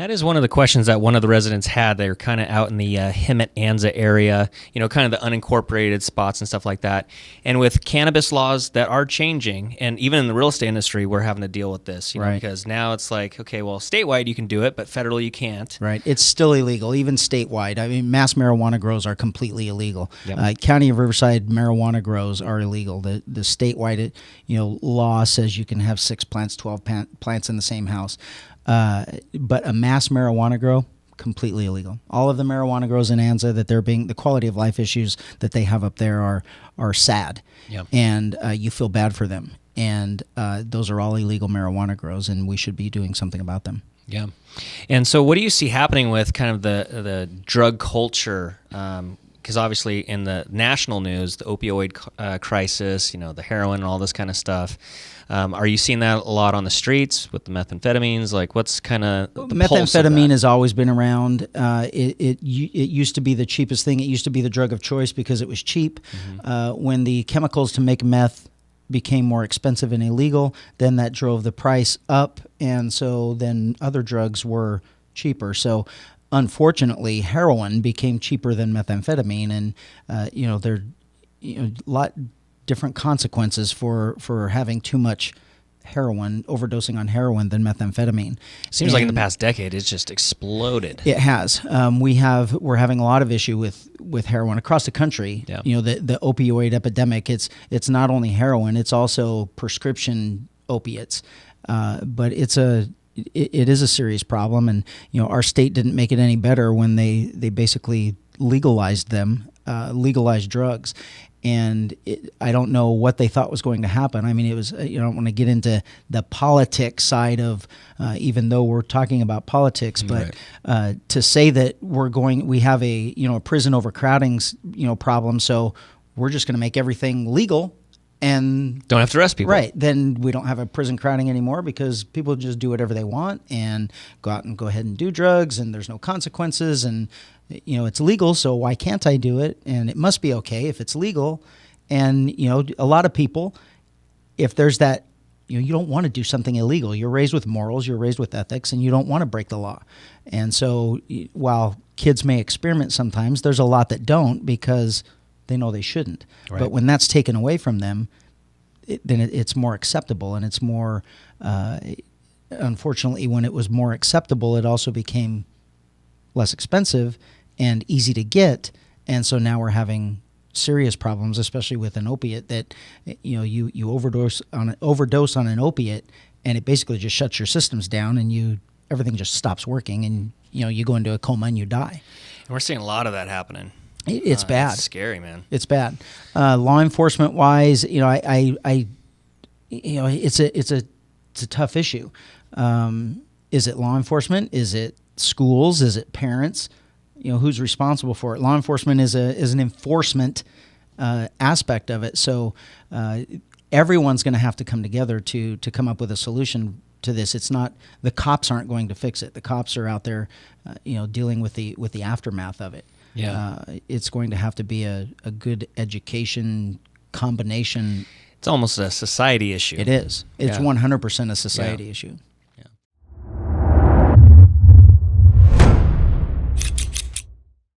that is one of the questions that one of the residents had. They were kind of out in the Hemet Anza area, kind of the unincorporated spots and stuff like that. And with cannabis laws that are changing, and even in the real estate industry, we're having to deal with this, because now it's like, okay, well, statewide you can do it, but federally you can't. Right. It's still illegal, even statewide. I mean, mass marijuana grows are completely illegal. Yep. County of Riverside marijuana grows are illegal. The statewide, law says you can have 6 plants, 12 plants in the same house. But a mass marijuana grow, completely illegal. All of the marijuana grows in Anza the quality of life issues that they have up there are sad. Yep. And you feel bad for them. And those are all illegal marijuana grows, and we should be doing something about them. Yeah. And so what do you see happening with kind of the drug culture? Because obviously in the national news, the opioid crisis, the heroin and all this kind of stuff. Are you seeing that a lot on the streets with the methamphetamines? Like, what's kind of the pulse of methamphetamine that? has always been around. It used to be the cheapest thing. It used to be the drug of choice because it was cheap. Mm-hmm. When the chemicals to make meth became more expensive and illegal, then that drove the price up, and so then other drugs were cheaper. So unfortunately, heroin became cheaper than methamphetamine, and there are a lot different consequences for having too much heroin, overdosing on heroin, than methamphetamine. Seems like in the past decade, it's just exploded. It has. We're having a lot of issue with heroin across the country. Yeah. The opioid epidemic. It's not only heroin; it's also prescription opiates. But it is a serious problem, and our state didn't make it any better when they basically legalized drugs. And I don't know what they thought was going to happen. I mean, it was, I don't want to get into the politics side of, even though we're talking about politics, but Right. To say that we have a prison overcrowding, problem, so we're just going to make everything legal and Don't have to arrest people. Right. Then we don't have a prison crowding anymore because people just do whatever they want and go out and go ahead and do drugs, and there's no consequences, and it's legal, so why can't I do it? And it must be okay if it's legal. And a lot of people, if there's that, you don't want to do something illegal. You're raised with morals, you're raised with ethics, and you don't want to break the law. And so while kids may experiment sometimes, there's a lot that don't because they know they shouldn't. Right. But when that's taken away from them, then it's more acceptable, and it's more, unfortunately, when it was more acceptable, it also became less expensive and easy to get. And so now we're having serious problems, especially with an opiate that, you overdose on an opiate, and it basically just shuts your systems down, and everything just stops working, and, you go into a coma and you die. And we're seeing a lot of that happening. It's bad. It's scary, man. It's bad. Law enforcement wise, it's a tough issue. Is it law enforcement? Is it schools? Is it parents? Who's responsible for it? Law enforcement is an enforcement aspect of it. So everyone's going to have to come together to come up with a solution to this. It's not, the cops aren't going to fix it. The cops are out there, dealing with the aftermath of it. Yeah. It's going to have to be a good education combination. It's almost a society issue. It is. It's 100% a society issue.